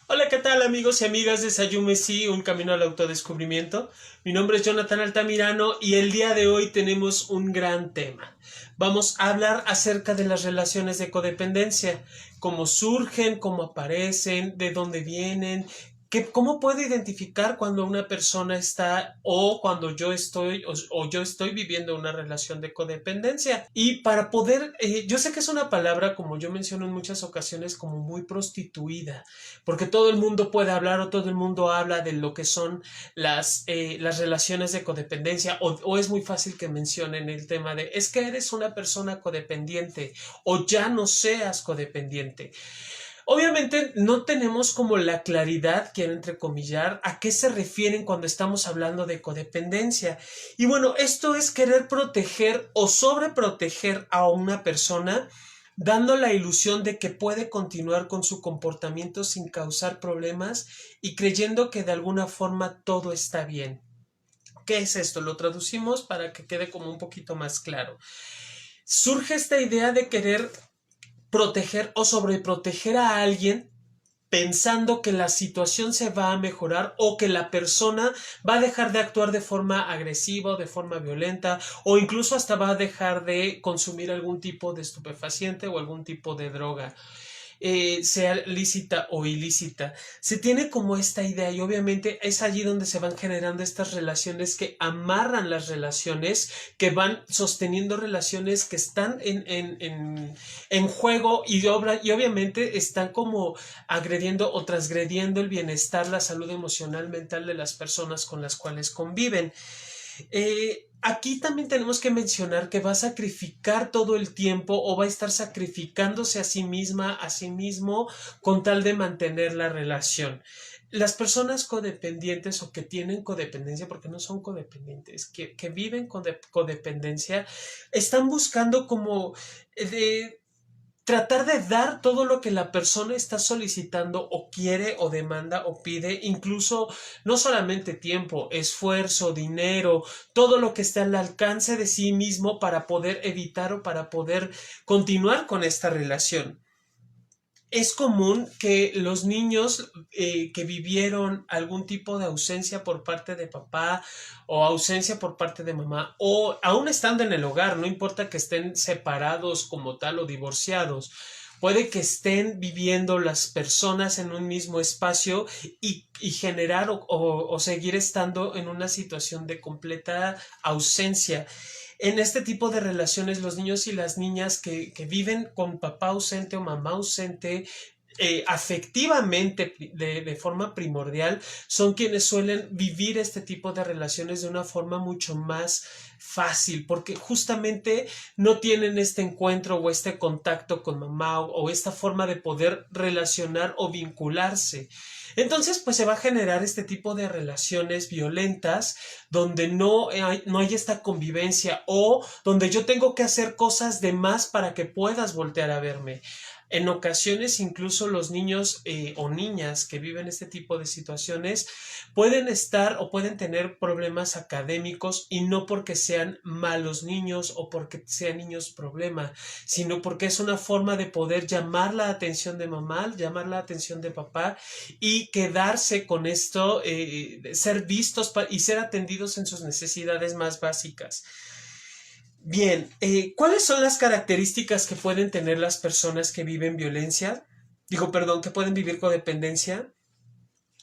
Hola, ¿qué tal amigos y amigas de Sayume Sí, un camino al autodescubrimiento? Mi nombre es Jonathan Altamirano y el día de hoy tenemos un gran tema. Vamos a hablar acerca de las relaciones de codependencia, cómo surgen, cómo aparecen, de dónde vienen, cómo puedo identificar cuando una persona está o cuando yo estoy o yo estoy viviendo una relación de codependencia. Y para poder, yo sé que es una palabra, como yo menciono en muchas ocasiones, como muy prostituida porque todo el mundo puede hablar o todo el mundo habla de lo que son las relaciones de codependencia o es muy fácil que mencionen el tema de es que eres una persona codependiente o ya no seas codependiente. Obviamente no tenemos como la claridad, quiero entrecomillar, a qué se refieren cuando estamos hablando de codependencia. Y bueno, esto es querer proteger o sobreproteger a una persona dando la ilusión de que puede continuar con su comportamiento sin causar problemas y creyendo que de alguna forma todo está bien. ¿Qué es esto? Lo traducimos para que quede como un poquito más claro. Surge esta idea de querer proteger o sobreproteger a alguien pensando que la situación se va a mejorar o que la persona va a dejar de actuar de forma agresiva o de forma violenta o incluso hasta va a dejar de consumir algún tipo de estupefaciente o algún tipo de droga, sea lícita o ilícita. Se tiene como esta idea y obviamente es allí donde se van generando estas relaciones que amarran las relaciones, que van sosteniendo relaciones que están en juego y obviamente están como agrediendo o transgrediendo el bienestar, la salud emocional, mental de las personas con las cuales conviven. Aquí también tenemos que mencionar que va a sacrificar todo el tiempo o va a estar sacrificándose a sí misma, a sí mismo, con tal de mantener la relación. Las personas codependientes o que tienen codependencia, porque no son codependientes, que viven con codependencia, están buscando como de tratar de dar todo lo que la persona está solicitando o quiere o demanda o pide, incluso no solamente tiempo, esfuerzo, dinero, todo lo que está al alcance de sí mismo para poder evitar o para poder continuar con esta relación. Es común que los niños que vivieron algún tipo de ausencia por parte de papá o ausencia por parte de mamá o aún estando en el hogar, no importa que estén separados como tal o divorciados, puede que estén viviendo las personas en un mismo espacio y generar o seguir estando en una situación de completa ausencia. En este tipo de relaciones, los niños y las niñas que viven con papá ausente o mamá ausente, afectivamente de forma primordial, son quienes suelen vivir este tipo de relaciones de una forma mucho más fácil, porque justamente no tienen este encuentro o este contacto con mamá o esta forma de poder relacionar o vincularse. Entonces, pues se va a generar este tipo de relaciones violentas donde no hay esta convivencia o donde yo tengo que hacer cosas de más para que puedas voltear a verme. En ocasiones, incluso los niños o niñas que viven este tipo de situaciones pueden estar o pueden tener problemas académicos y no porque sean malos niños o porque sean niños problema, sino porque es una forma de poder llamar la atención de mamá, llamar la atención de papá y quedarse con esto, ser vistos y ser atendidos en sus necesidades más básicas. Bien, ¿cuáles son las características que pueden tener las personas que viven violencia? Digo, perdón, que pueden vivir codependencia.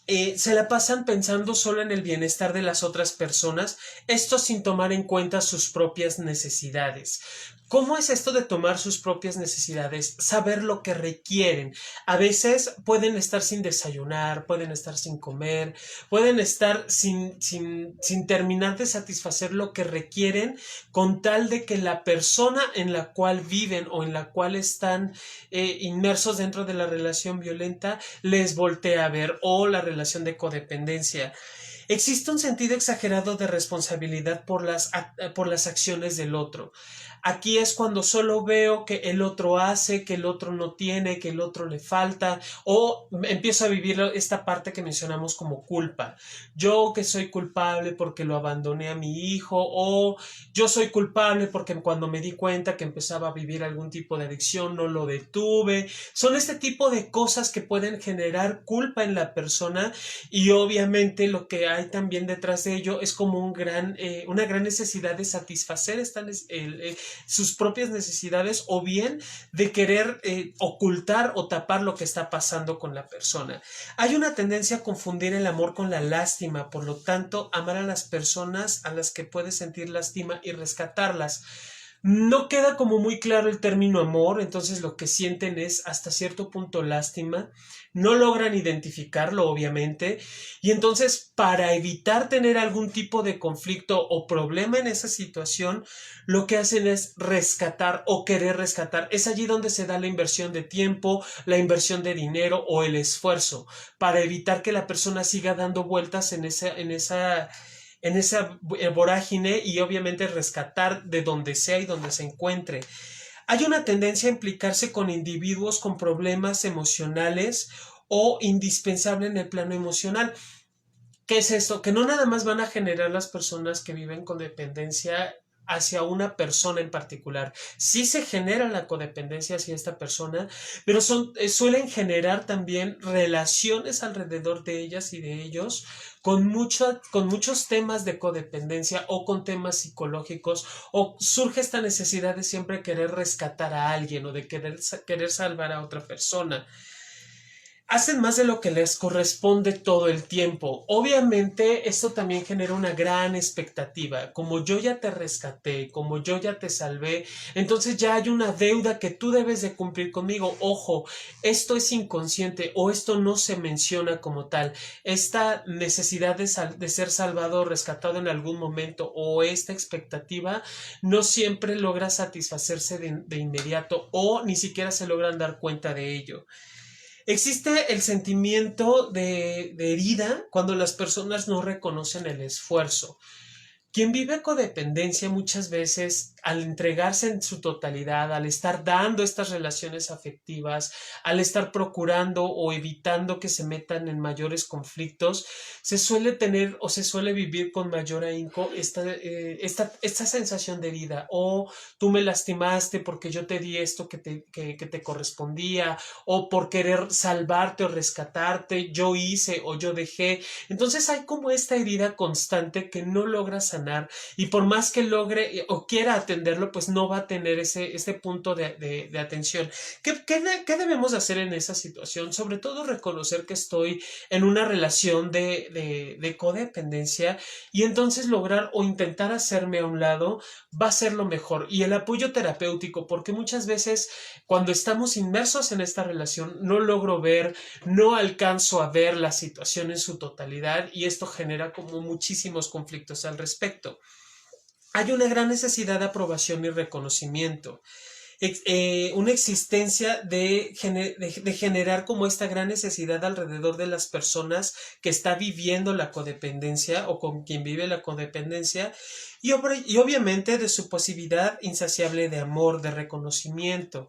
Se la pasan pensando solo en el bienestar de las otras personas, esto sin tomar en cuenta sus propias necesidades. ¿Cómo es esto de tomar sus propias necesidades? Saber lo que requieren. A veces pueden estar sin desayunar, pueden estar sin comer, pueden estar sin terminar de satisfacer lo que requieren con tal de que la persona en la cual viven o en la cual están inmersos dentro de la relación violenta les voltea a ver o la relación de codependencia. Existe un sentido exagerado de responsabilidad por las acciones del otro. Aquí es cuando solo veo que el otro hace, que el otro no tiene, que el otro le falta, o empiezo a vivir esta parte que mencionamos como culpa. Yo que soy culpable porque lo abandoné a mi hijo, o yo soy culpable porque cuando me di cuenta que empezaba a vivir algún tipo de adicción no lo detuve. Son este tipo de cosas que pueden generar culpa en la persona, y obviamente lo que hay también detrás de ello es como una gran necesidad de satisfacer sus propias necesidades, o bien de querer ocultar o tapar lo que está pasando con la persona. Hay una tendencia a confundir el amor con la lástima, por lo tanto, amar a las personas a las que puedes sentir lástima y rescatarlas. No queda como muy claro el término amor, entonces lo que sienten es hasta cierto punto lástima, no logran identificarlo obviamente, y entonces para evitar tener algún tipo de conflicto o problema en esa situación, lo que hacen es rescatar o querer rescatar. Es allí donde se da la inversión de tiempo, la inversión de dinero o el esfuerzo, para evitar que la persona siga dando vueltas en esa vorágine, y obviamente rescatar de donde sea y donde se encuentre. Hay una tendencia a implicarse con individuos con problemas emocionales o indispensable en el plano emocional. ¿Qué es esto? Que no nada más van a generar las personas que viven con dependencia hacia una persona en particular. Sí se genera la codependencia hacia esta persona, pero suelen generar también relaciones alrededor de ellas y de ellos con muchos temas de codependencia o con temas psicológicos, o surge esta necesidad de siempre querer rescatar a alguien o de querer salvar a otra persona. Hacen más de lo que les corresponde todo el tiempo. Obviamente esto también genera una gran expectativa. Como yo ya te rescaté, como yo ya te salvé, entonces ya hay una deuda que tú debes de cumplir conmigo. Ojo, esto es inconsciente o esto no se menciona como tal. Esta necesidad de ser salvado o rescatado en algún momento, o esta expectativa, no siempre logra satisfacerse de inmediato, o ni siquiera se logran dar cuenta de ello. Existe el sentimiento de herida cuando las personas no reconocen el esfuerzo. Quien vive codependencia muchas veces, al entregarse en su totalidad, al estar dando estas relaciones afectivas, al estar procurando o evitando que se metan en mayores conflictos, se suele tener o se suele vivir con mayor ahínco esta sensación de herida. O tú me lastimaste porque yo te di esto que te correspondía, o por querer salvarte o rescatarte, yo hice o yo dejé. Entonces hay como esta herida constante que no logra sanar, y por más que logre o quiera atenderlo, pues no va a tener este punto de atención. ¿Qué debemos hacer en esa situación? Sobre todo reconocer que estoy en una relación de codependencia, y entonces lograr o intentar hacerme a un lado va a ser lo mejor. Y el apoyo terapéutico, porque muchas veces cuando estamos inmersos en esta relación no logro ver, no alcanzo a ver la situación en su totalidad, y esto genera como muchísimos conflictos al respecto. Hay una gran necesidad de aprobación y reconocimiento. Una existencia de generar como esta gran necesidad alrededor de las personas que está viviendo la codependencia o con quien vive la codependencia, y obviamente de su posibilidad insaciable de amor, de reconocimiento.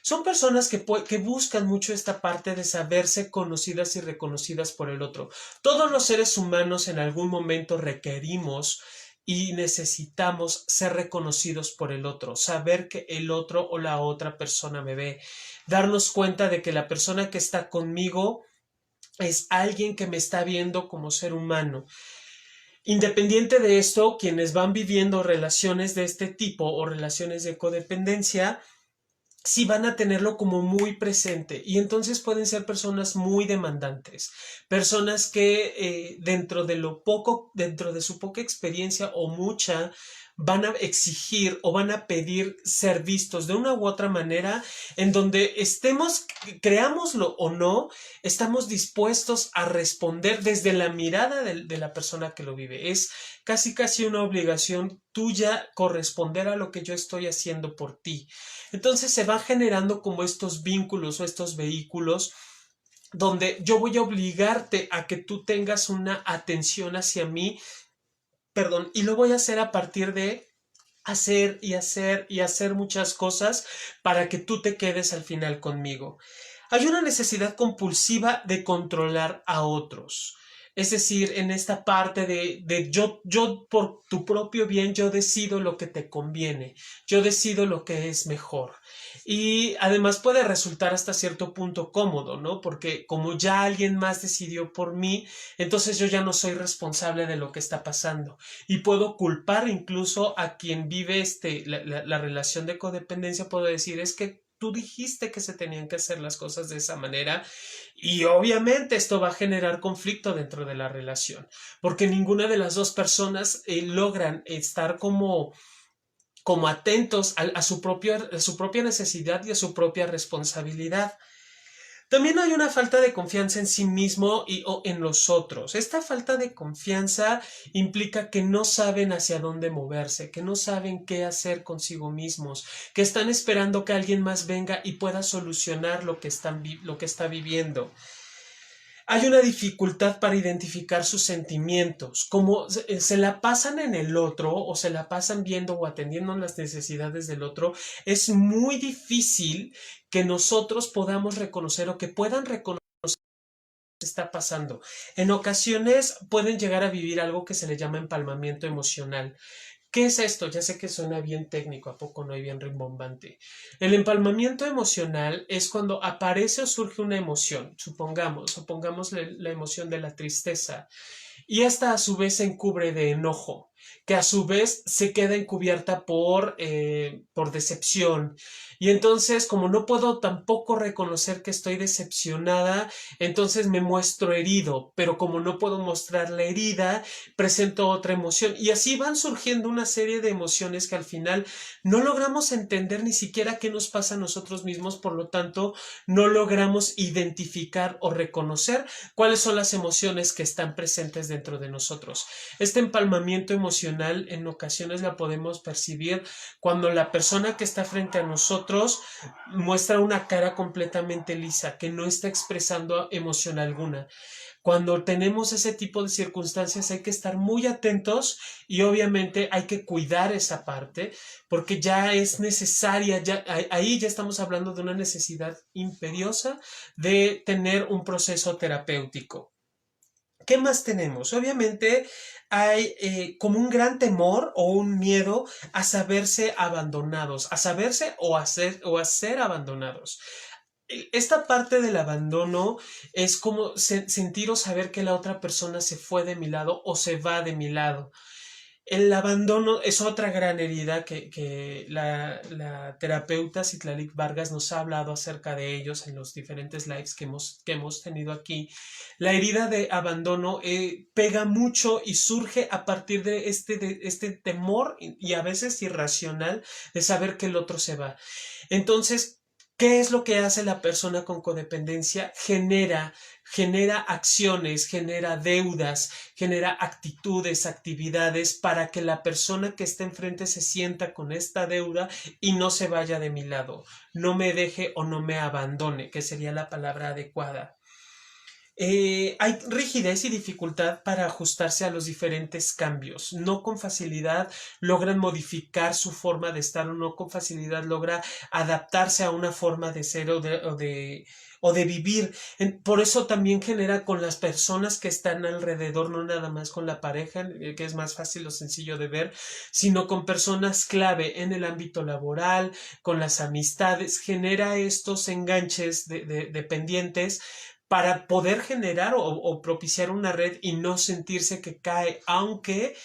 Son personas que buscan mucho esta parte de saberse conocidas y reconocidas por el otro. Todos los seres humanos en algún momento requerimos y necesitamos ser reconocidos por el otro, saber que el otro o la otra persona me ve, darnos cuenta de que la persona que está conmigo es alguien que me está viendo como ser humano. Independiente de esto, quienes van viviendo relaciones de este tipo o relaciones de codependencia, sí van a tenerlo como muy presente, y entonces pueden ser personas muy demandantes, personas que dentro de su poca experiencia o mucha, van a exigir o van a pedir ser vistos de una u otra manera, en donde estemos, creámoslo o no, estamos dispuestos a responder desde la mirada de la persona que lo vive. Es casi una obligación tuya corresponder a lo que yo estoy haciendo por ti. Entonces se va generando como estos vínculos o estos vehículos donde yo voy a obligarte a que tú tengas una atención hacia mí, perdón, y lo voy a hacer a partir de hacer y hacer y hacer muchas cosas para que tú te quedes al final conmigo. Hay una necesidad compulsiva de controlar a otros. Es decir, en esta parte de yo por tu propio bien, yo decido lo que te conviene, yo decido lo que es mejor. Y además puede resultar hasta cierto punto cómodo, ¿no? Porque como ya alguien más decidió por mí, entonces yo ya no soy responsable de lo que está pasando. Y puedo culpar incluso a quien vive la relación de codependencia, puedo decir, es que tú dijiste que se tenían que hacer las cosas de esa manera y obviamente esto va a generar conflicto dentro de la relación, porque ninguna de las dos personas logran estar como atentos a su propia necesidad y a su propia responsabilidad. También hay una falta de confianza en sí mismo y o en los otros. Esta falta de confianza implica que no saben hacia dónde moverse, que no saben qué hacer consigo mismos, que están esperando que alguien más venga y pueda solucionar lo que está viviendo. Hay una dificultad para identificar sus sentimientos, como se la pasan en el otro o se la pasan viendo o atendiendo las necesidades del otro, es muy difícil que nosotros podamos reconocer o que puedan reconocer qué está pasando. En ocasiones pueden llegar a vivir algo que se le llama empalmamiento emocional. ¿Qué es esto? Ya sé que suena bien técnico, ¿a poco no hay bien rimbombante? El empalmamiento emocional es cuando aparece o surge una emoción, supongamos la emoción de la tristeza, y esta a su vez se encubre de enojo, que a su vez se queda encubierta por decepción. Y entonces, como no puedo tampoco reconocer que estoy decepcionada, entonces me muestro herido, pero como no puedo mostrar la herida, presento otra emoción. Y así van surgiendo una serie de emociones que al final no logramos entender ni siquiera qué nos pasa a nosotros mismos, por lo tanto, no logramos identificar o reconocer cuáles son las emociones que están presentes dentro de nosotros. Este empalmamiento emocional en ocasiones la podemos percibir cuando la persona que está frente a nosotros muestra una cara completamente lisa, que no está expresando emoción alguna. Cuando tenemos ese tipo de circunstancias hay que estar muy atentos y obviamente hay que cuidar esa parte porque ya es necesaria, ahí ya estamos hablando de una necesidad imperiosa de tener un proceso terapéutico. ¿Qué más tenemos? Obviamente hay como un gran temor o un miedo a saberse abandonados, a saberse o a ser abandonados. Esta parte del abandono es como sentir o saber que la otra persona se fue de mi lado o se va de mi lado. El abandono es otra gran herida que la terapeuta Citlalic Vargas nos ha hablado acerca de ellos en los diferentes lives que hemos tenido aquí. La herida de abandono pega mucho y surge a partir de este temor y a veces irracional de saber que el otro se va. Entonces, ¿qué es lo que hace la persona con codependencia? Genera acciones, genera deudas, genera actitudes, actividades para que la persona que está enfrente se sienta con esta deuda y no se vaya de mi lado, no me deje o no me abandone, que sería la palabra adecuada. Hay rigidez y dificultad para ajustarse a los diferentes cambios. No con facilidad logran modificar su forma de estar o no con facilidad logra adaptarse a una forma de ser o de vivir. Por eso también genera con las personas que están alrededor, no nada más con la pareja, que es más fácil o sencillo de ver, sino con personas clave en el ámbito laboral, con las amistades, genera estos enganches de pendientes para poder generar o propiciar una red y no sentirse que cae, aunque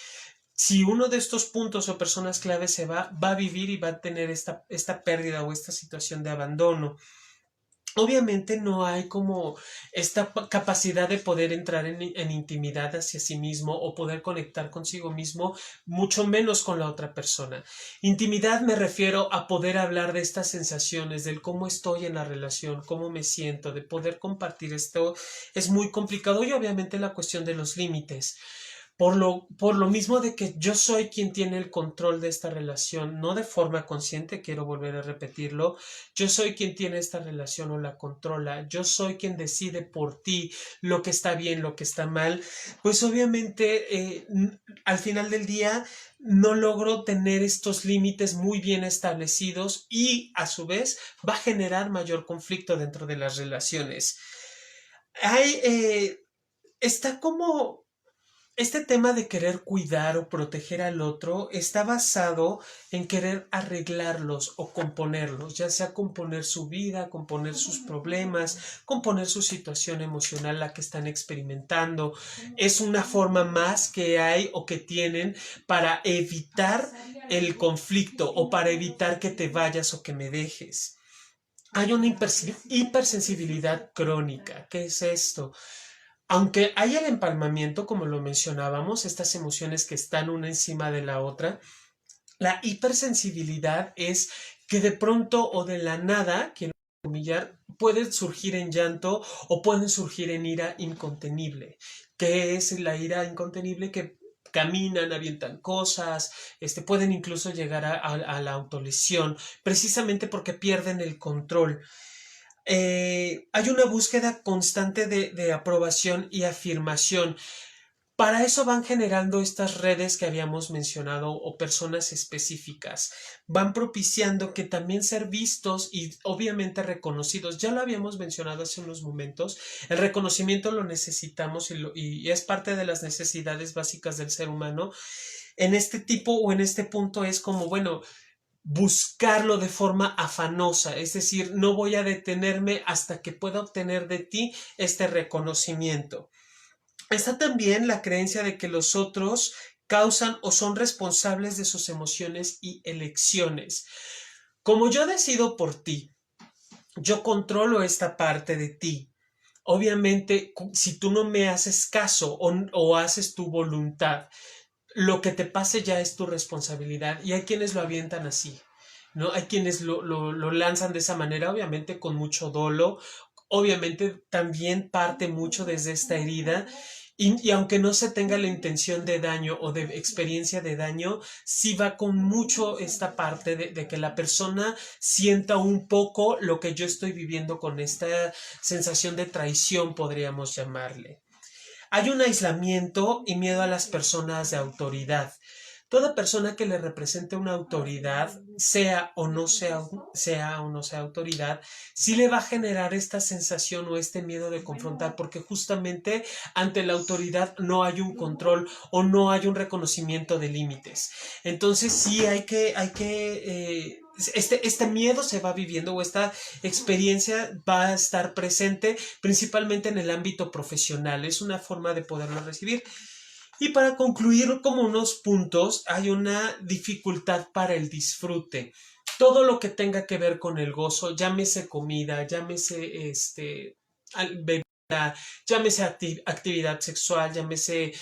si uno de estos puntos o personas clave se va a vivir y va a tener esta pérdida o esta situación de abandono. Obviamente no hay como esta capacidad de poder entrar en intimidad hacia sí mismo o poder conectar consigo mismo, mucho menos con la otra persona. Intimidad me refiero a poder hablar de estas sensaciones, del cómo estoy en la relación, cómo me siento, de poder compartir esto es muy complicado y obviamente la cuestión de los límites. por lo mismo de que yo soy quien tiene el control de esta relación, no de forma consciente, quiero volver a repetirlo, yo soy quien tiene esta relación o la controla, yo soy quien decide por ti lo que está bien, lo que está mal, pues obviamente al final del día no logro tener estos límites muy bien establecidos y a su vez va a generar mayor conflicto dentro de las relaciones. Hay, está como este tema de querer cuidar o proteger al otro está basado en querer arreglarlos o componerlos, ya sea componer su vida, componer sus problemas, componer su situación emocional, la que están experimentando. Es una forma más que hay o que tienen para evitar el conflicto o para evitar que te vayas o que me dejes. Hay una hipersensibilidad crónica. ¿Qué es esto? Aunque hay el empalmamiento, como lo mencionábamos, estas emociones que están una encima de la otra, la hipersensibilidad es que de pronto o de la nada, quiero comillar, pueden surgir en llanto o pueden surgir en ira incontenible. ¿Qué es la ira incontenible? Que caminan, avientan cosas, pueden incluso llegar a la autolesión, precisamente porque pierden el control. Hay una búsqueda constante de aprobación y afirmación. Para eso van generando estas redes que habíamos mencionado o personas específicas. Van propiciando que también ser vistos y obviamente reconocidos. Ya lo habíamos mencionado hace unos momentos. El reconocimiento lo necesitamos y es parte de las necesidades básicas del ser humano. En este tipo o en este punto es como, bueno, buscarlo de forma afanosa, es decir, no voy a detenerme hasta que pueda obtener de ti este reconocimiento. Está también la creencia de que los otros causan o son responsables de sus emociones y elecciones. Como yo decido por ti, yo controlo esta parte de ti. Obviamente, si tú no me haces caso o haces tu voluntad, lo que te pase ya es tu responsabilidad y hay quienes lo avientan así, ¿no? Hay quienes lo lanzan de esa manera, obviamente con mucho dolo, obviamente también parte mucho desde esta herida y aunque no se tenga la intención de daño o de experiencia de daño, sí va con mucho esta parte de que la persona sienta un poco lo que yo estoy viviendo con esta sensación de traición, podríamos llamarle. Hay un aislamiento y miedo a las personas de autoridad. Toda persona que le represente una autoridad, sea o no sea autoridad, sí le va a generar esta sensación o este miedo de confrontar, porque justamente ante la autoridad no hay un control o no hay un reconocimiento de límites. Entonces sí este miedo se va viviendo o esta experiencia va a estar presente principalmente en el ámbito profesional. Es una forma de poderlo recibir. Y para concluir como unos puntos, hay una dificultad para el disfrute. Todo lo que tenga que ver con el gozo, llámese comida, llámese bebida, llámese actividad sexual, llámese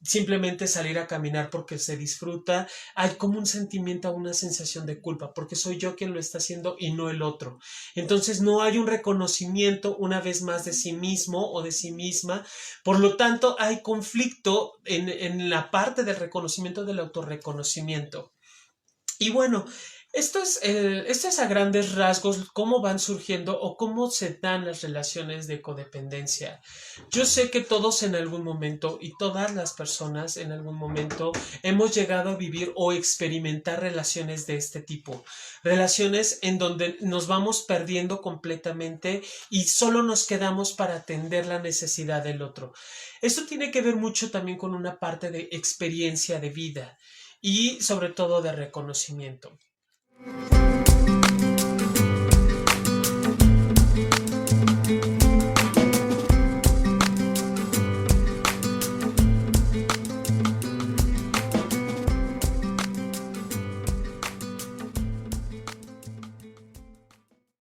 simplemente salir a caminar porque se disfruta, hay como un sentimiento, una sensación de culpa, porque soy yo quien lo está haciendo y no el otro. Entonces no hay un reconocimiento una vez más de sí mismo o de sí misma, por lo tanto hay conflicto en la parte del reconocimiento del autorreconocimiento. Y bueno, esto es a grandes rasgos cómo van surgiendo o cómo se dan las relaciones de codependencia. Yo sé que todos en algún momento y todas las personas en algún momento hemos llegado a vivir o experimentar relaciones de este tipo. Relaciones en donde nos vamos perdiendo completamente y solo nos quedamos para atender la necesidad del otro. Esto tiene que ver mucho también con una parte de experiencia de vida y sobre todo de reconocimiento.